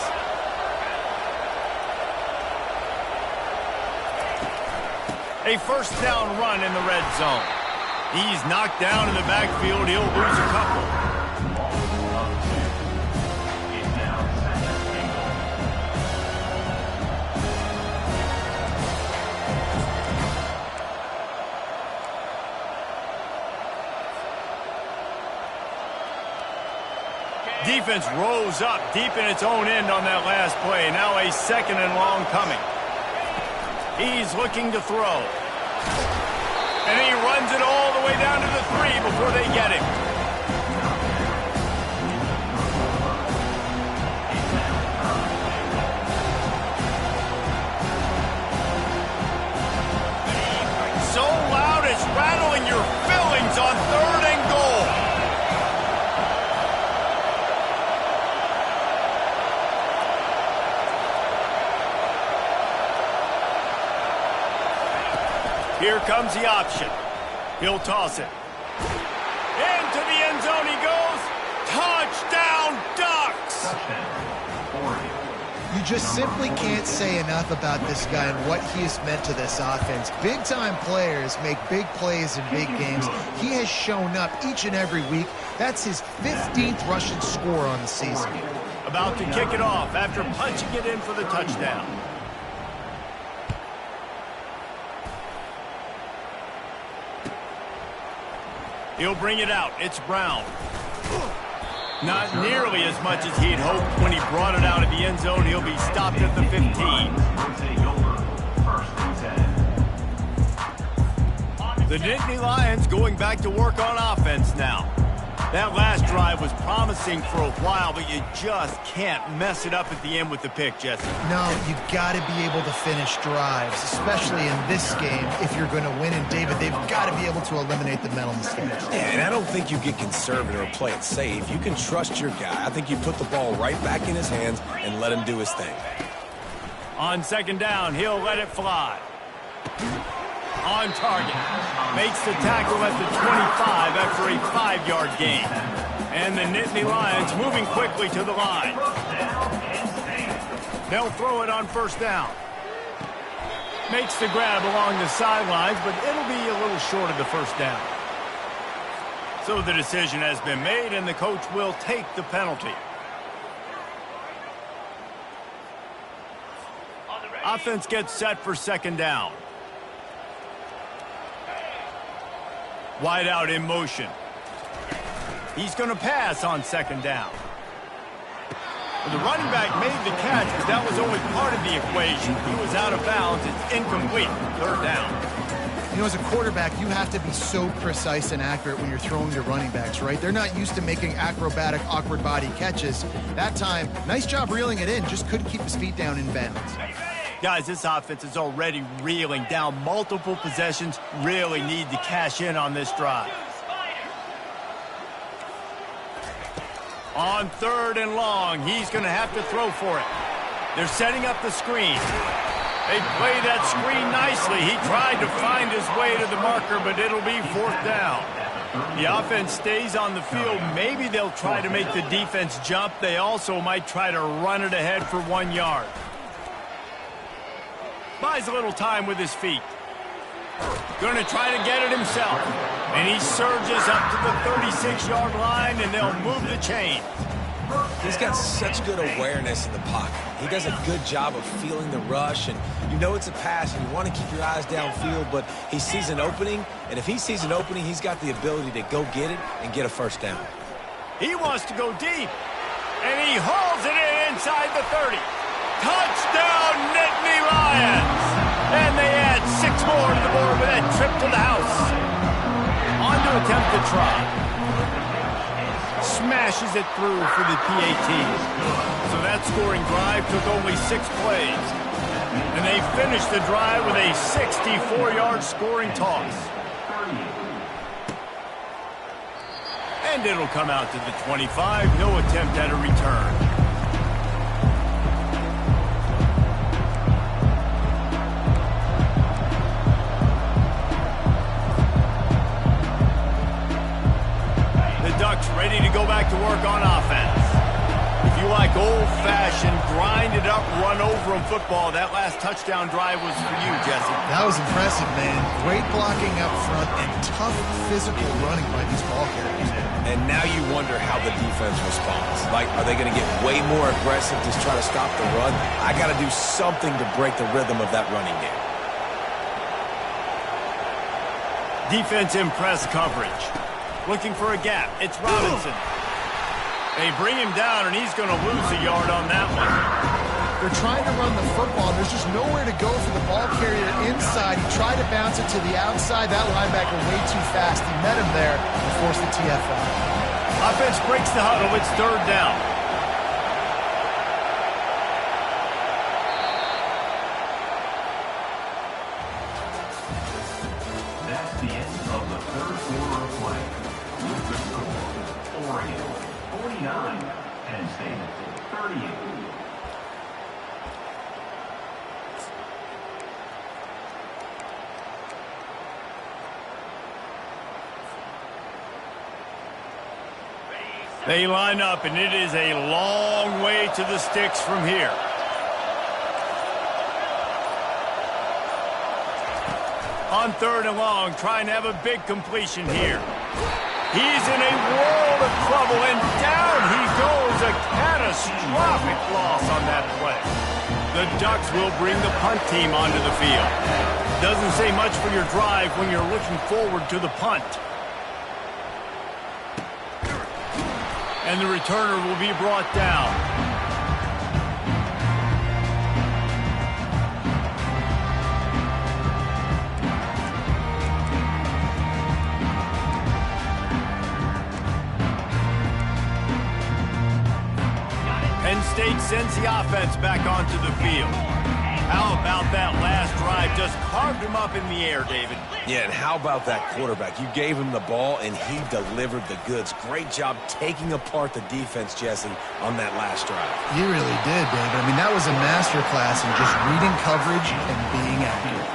A 1st down run in the red zone. He's knocked down in the backfield. He'll lose a couple. Defense rose up deep in its own end on that last play. Now a 2nd and long coming. He's looking to throw. And he runs it all the way down to the 3 before they get him. So loud it's rattling your fillings on 3rd and goal. Here comes the option. He'll toss it. Into the end zone he goes. Touchdown, Ducks! You just simply can't say enough about this guy and what he has meant to this offense. Big-time players make big plays in big games. He has shown up each and every week. That's his 15th rushing score on the season. About to kick it off after punching it in for the touchdown. He'll bring it out. It's Brown. Not nearly as much as he'd hoped when he brought it out of the end zone. He'll be stopped at the 15. The Nittany Lions going back to work on offense now. That last drive was promising for a while, but you just can't mess it up at the end with the pick, Jesse. No, you got to be able to finish drives, especially in this game. If you're going to win, and David, they've got to be able to eliminate the mental mistakes. Yeah, and I don't think you get conservative or play it safe. You can trust your guy. I think you put the ball right back in his hands and let him do his thing. On 2nd down, he'll let it fly. On target. Makes the tackle at the 25 after a 5-yard gain. And the Nittany Lions moving quickly to the line. They'll throw it on 1st down. Makes the grab along the sidelines, but it'll be a little short of the 1st down. So the decision has been made, and the coach will take the penalty. Offense gets set for 2nd down. Wide out in motion. He's going to pass on 2nd down. The running back made the catch, but that was only part of the equation. He was out of bounds. It's incomplete. 3rd down. You know, as a quarterback, you have to be so precise and accurate when you're throwing to running backs, right? They're not used to making acrobatic, awkward body catches. That time, nice job reeling it in, just couldn't keep his feet down in bounds. Guys, this offense is already reeling down multiple possessions. Really need to cash in on this drive. On 3rd and long, he's going to have to throw for it. They're setting up the screen. They play that screen nicely. He tried to find his way to the marker, but it'll be 4th down. The offense stays on the field. Maybe they'll try to make the defense jump. They also might try to run it ahead for 1 yard. Buys a little time with his feet. Going to try to get it himself. And he surges up to the 36-yard line, and they'll move the chain. He's got such good awareness in the pocket. He does a good job of feeling the rush, and you know it's a pass, and you want to keep your eyes downfield, but he sees an opening, and if he sees an opening, he's got the ability to go get it and get a 1st down. He wants to go deep, and he hauls it in inside the 30. Touchdown, Nittany Lions! And they add 6 more to the board with that trip to the house. On to attempt to try. Smashes it through for the PAT. So that scoring drive took only 6 plays. And they finished the drive with a 64-yard scoring toss. And it'll come out to the 25. No attempt at a return. Ready to go back to work on offense. If you like old-fashioned, grind-it-up, run-over-'em football, that last touchdown drive was for you, Jesse. That was impressive, man. Great blocking up front and tough physical running by these ball carriers. And now you wonder how the defense responds. Like, are they going to get way more aggressive to try to stop the run? I got to do something to break the rhythm of that running game. Defense in press coverage. Looking for a gap. It's Robinson. They bring him down, and he's going to lose a yard on that one. They're trying to run the football. There's just nowhere to go for the ball carrier inside. He tried to bounce it to the outside. That linebacker way too fast. He met him there and forced the TFL. Offense breaks the huddle. It's 3rd down. That's the end of the 3rd quarter of play. With the score, Oregon 49, Penn State 38. They line up, and it is a long way to the sticks from here. On 3rd and long, trying to have a big completion here. He's in a world of trouble, and down he goes. A catastrophic loss on that play. The Ducks will bring the punt team onto the field. Doesn't say much for your drive when you're looking forward to the punt. And the returner will be brought down. Penn State sends the offense back onto the field. How about that last drive? Just carved him up in the air, David. Yeah, and how about that quarterback? You gave him the ball, and he delivered the goods. Great job taking apart the defense, Jesse, on that last drive. He really did, David. I mean, that was a masterclass in just reading coverage and being accurate.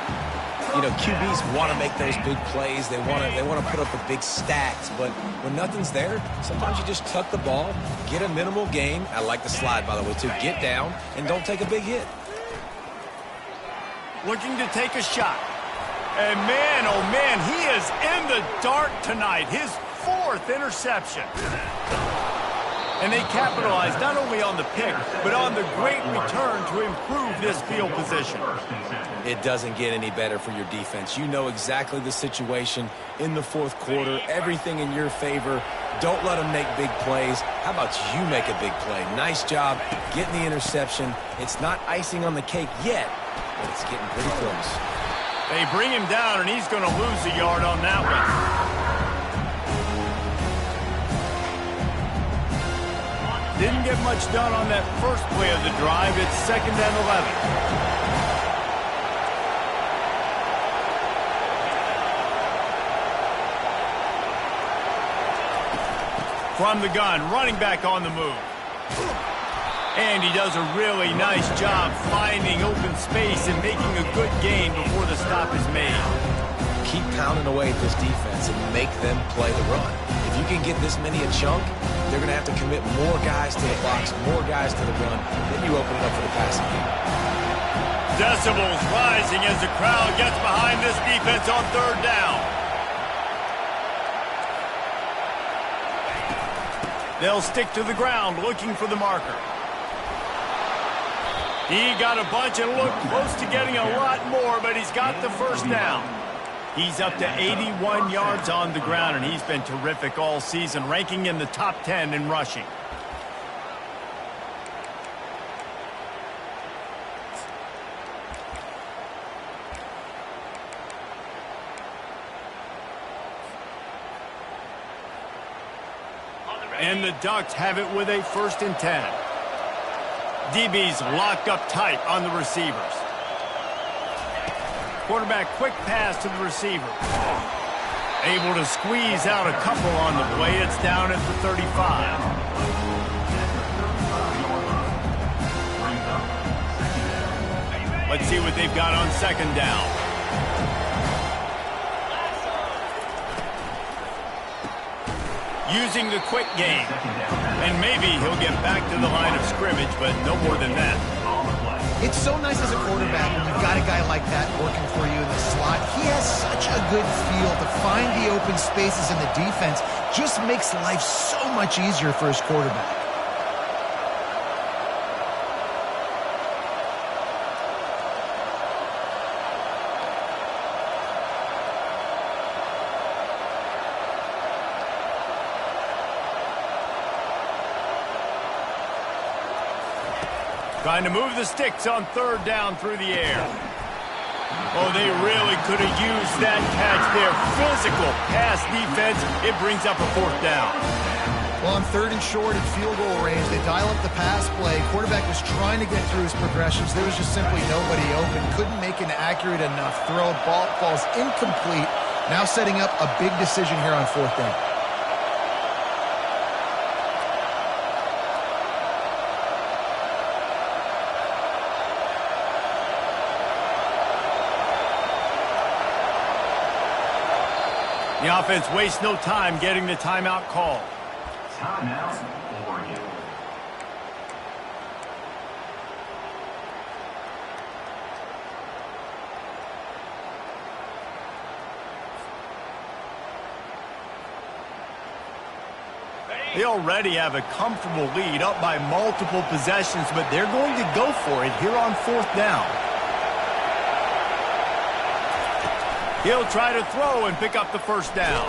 You know, QBs want to make those big plays. They want to put up the big stacks. But when nothing's there, sometimes you just tuck the ball, get a minimal gain. I like the slide, by the way, too. Get down and don't take a big hit. Looking to take a shot. And man, oh man, he is in the dark tonight. His 4th interception. And they capitalized not only on the pick, but on the great return to improve this field position. It doesn't get any better for your defense. You know exactly the situation in the 4th quarter. Everything in your favor. Don't let them make big plays. How about you make a big play? Nice job getting the interception. It's not icing on the cake yet, but it's getting pretty close. They bring him down, and he's going to lose a yard on that one. Didn't get much done on that first play of the drive. It's 2nd and 11. From the gun, running back on the move. And he does a really nice job finding open space and making a good gain before the stop is made. Keep pounding away at this defense and make them play the run. If you can get this many a chunk, they're going to have to commit more guys to the box, more guys to the run. Then you open it up for the passing game. Decibels rising as the crowd gets behind this defense on 3rd down. They'll stick to the ground looking for the marker. He got a bunch and looked close to getting a lot more, but he's got the first down. He's up to 81 yards on the ground, and he's been terrific all season, ranking in the top 10 in rushing. And the Ducks have it with a 1st and 10. DB's locked up tight on the receivers. Quarterback quick pass to the receiver. Able to squeeze out a couple on the play. It's down at the 35. Let's see what they've got on 2nd down. Using the quick game. And maybe he'll get back to the line of scrimmage, but no more than that. It's so nice as a quarterback when you've got a guy like that working for you in the slot. He has such a good feel to find the open spaces in the defense. Just makes life so much easier for his quarterback. Trying to move the sticks on 3rd down through the air. Oh, they really could have used that catch there. Physical pass defense. It brings up a 4th down. Well, on 3rd and short at field goal range, they dial up the pass play. Quarterback was trying to get through his progressions. There was just simply nobody open. Couldn't make an accurate enough throw. Ball falls incomplete. Now setting up a big decision here on 4th down. The offense wastes no time getting the timeout call. Timeout, Oregon. They already have a comfortable lead, up by multiple possessions, but they're going to go for it here on 4th down. He'll try to throw and pick up the 1st down.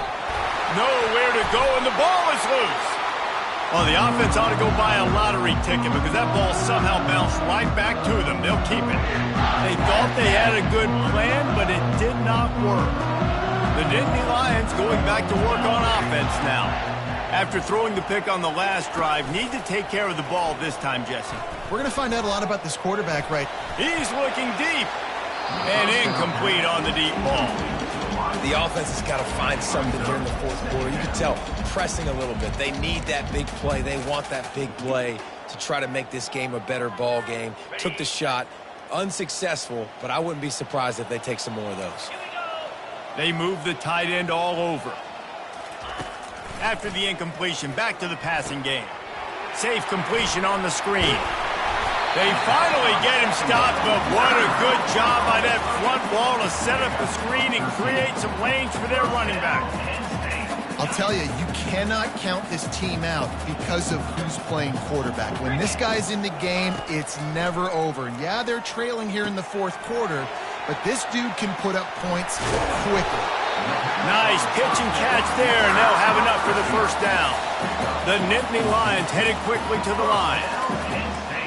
Nowhere to go, and the ball is loose. Well, the offense ought to go buy a lottery ticket because that ball somehow bounced right back to them. They'll keep it. They thought they had a good plan, but it did not work. The Nittany Lions going back to work on offense now. After throwing the pick on the last drive, need to take care of the ball this time, Jesse. We're going to find out a lot about this quarterback, right? He's looking deep. And incomplete on the deep ball. The offense has got to find something here in the 4th quarter. You can tell, pressing a little bit. They need that big play. They want that big play to try to make this game a better ball game. Took the shot. Unsuccessful, but I wouldn't be surprised if they take some more of those. They move the tight end all over. After the incompletion, back to the passing game. Safe completion on the screen. They finally get him stopped, but what a good job by that front wall to set up the screen and create some lanes for their running back. I'll tell you, you cannot count this team out because of who's playing quarterback. When this guy's in the game, it's never over. Yeah, they're trailing here in the 4th quarter, but this dude can put up points quickly. Nice pitch and catch there, and they'll have enough for the 1st down. The Nittany Lions headed quickly to the line.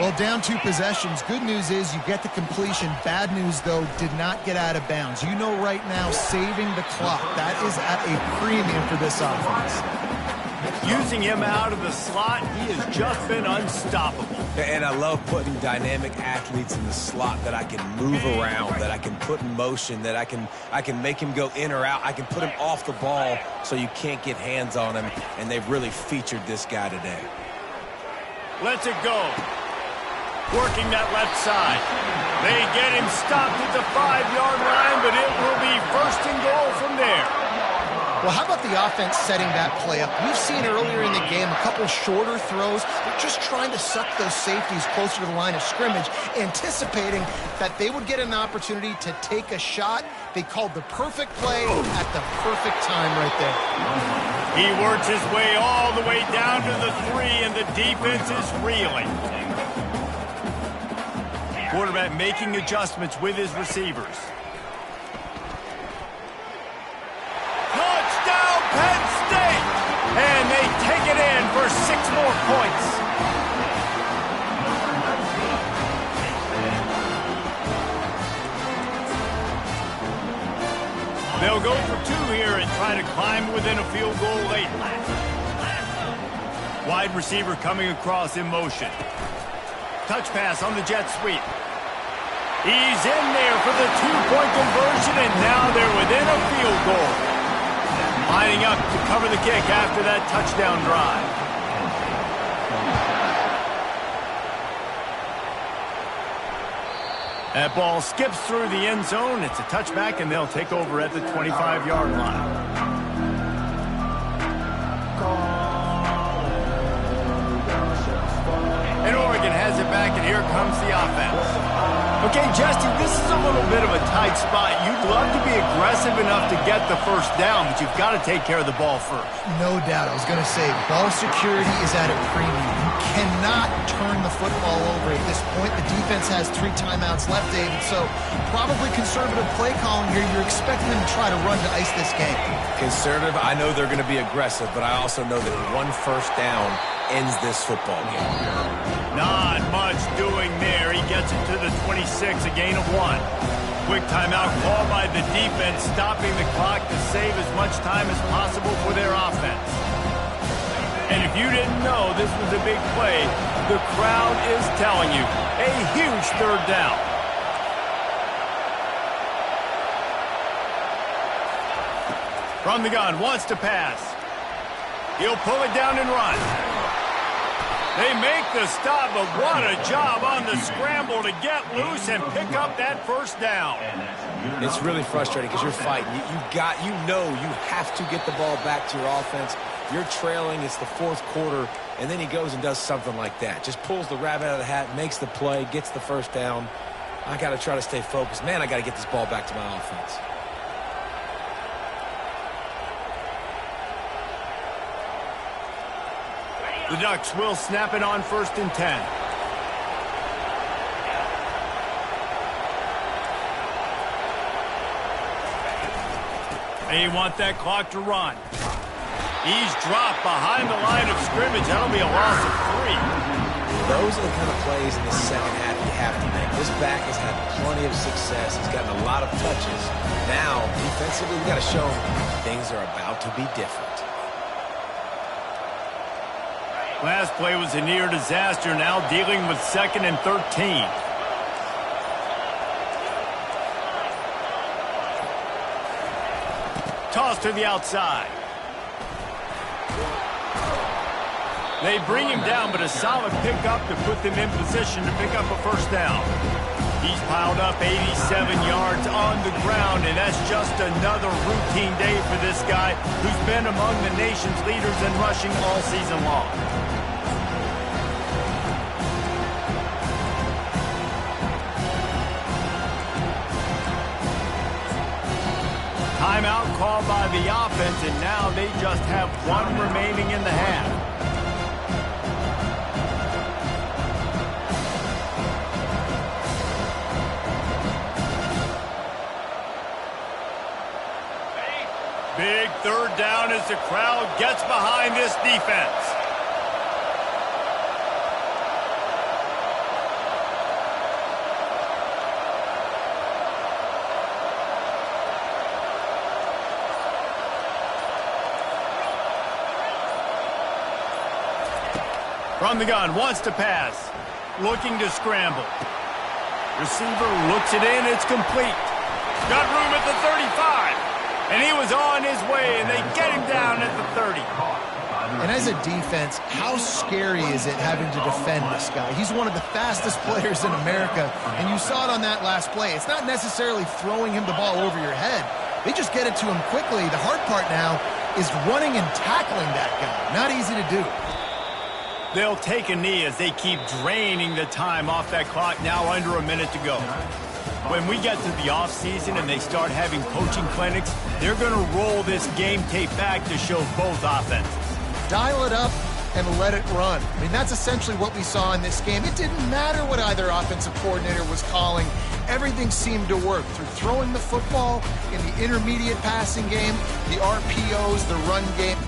Well, down 2 possessions. Good news is you get the completion. Bad news, though, did not get out of bounds. You know right now, saving the clock, that is at a premium for this offense. Using him out of the slot, he has just been unstoppable. And I love putting dynamic athletes in the slot that I can move around, that I can put in motion, that I can make him go in or out. I can put him off the ball so you can't get hands on him, and they've really featured this guy today. Lets it go. Working that left side. They get him stopped at the 5-yard line, but it will be 1st and goal from there. Well, how about the offense setting that play up? We've seen earlier in the game a couple shorter throws. They're just trying to suck those safeties closer to the line of scrimmage, anticipating that they would get an opportunity to take a shot. They called the perfect play at the perfect time right there. He works his way all the way down to the 3, and the defense is reeling. Quarterback making adjustments with his receivers. Touchdown, Penn State! And they take it in for 6 more points. They'll go for 2 here and try to climb within a field goal late. Wide receiver coming across in motion. Touch pass on the jet sweep. He's in there for the 2-point conversion, and now they're within a field goal. Lining up to cover the kick after that touchdown drive. That ball skips through the end zone. It's a touchback, and they'll take over at the 25-yard line. And Oregon has it back, and here comes the offense. Okay, Justin, this is a little bit of a tight spot. You'd love to be aggressive enough to get the 1st down, but you've got to take care of the ball first. No doubt. I was going to say, ball security is at a premium. You cannot turn the football over at this point. The defense has 3 timeouts left, David, so probably conservative play calling here. You're expecting them to try to run to ice this game. Conservative, I know they're going to be aggressive, but I also know that 1 first down ends this football game. Not much doing there. He gets it to the 26, a gain of 1. Quick timeout called by the defense, stopping the clock to save as much time as possible for their offense. And if you didn't know this was a big play, the crowd is telling you, a huge 3rd down. From the gun, wants to pass. He'll pull it down and run. They make the stop, but what a job on the scramble to get loose and pick up that 1st down. It's really frustrating because you're fighting. You know you have to get the ball back to your offense. You're trailing. It's the 4th quarter, and then he goes and does something like that. Just pulls the rabbit out of the hat, makes the play, gets the 1st down. I got to try to stay focused. Man, I got to get this ball back to my offense. The Ducks will snap it on 1st and 10. They want that clock to run. He's dropped behind the line of scrimmage. That'll be a loss of 3. Those are the kind of plays in the 2nd half you have to make. This back has had plenty of success. He's gotten a lot of touches. Now, defensively, we've got to show him things are about to be different. Last play was a near disaster, now dealing with 2nd and 13. Toss to the outside. They bring him down, but a solid pickup to put them in position to pick up a 1st down. He's piled up 87 yards on the ground, and that's just another routine day for this guy who's been among the nation's leaders in rushing all season long. Timeout called by the offense, and now they just have 1 remaining in the half. Big 3rd down as the crowd gets behind this defense. From the gun, wants to pass. Looking to scramble. Receiver looks it in, it's complete. Got room at the 35. And he was on his way, and they get him down at the 30. And as a defense, how scary is it having to defend this guy? He's one of the fastest players in America, and you saw it on that last play. It's not necessarily throwing him the ball over your head. They just get it to him quickly. The hard part now is running and tackling that guy. Not easy to do. They'll take a knee as they keep draining the time off that clock, now under a minute to go. When we get to the offseason and they start having coaching clinics, they're going to roll this game tape back to show both offenses. Dial it up and let it run. I mean, that's essentially what we saw in this game. It didn't matter what either offensive coordinator was calling. Everything seemed to work through throwing the football in the intermediate passing game, the RPOs, the run game.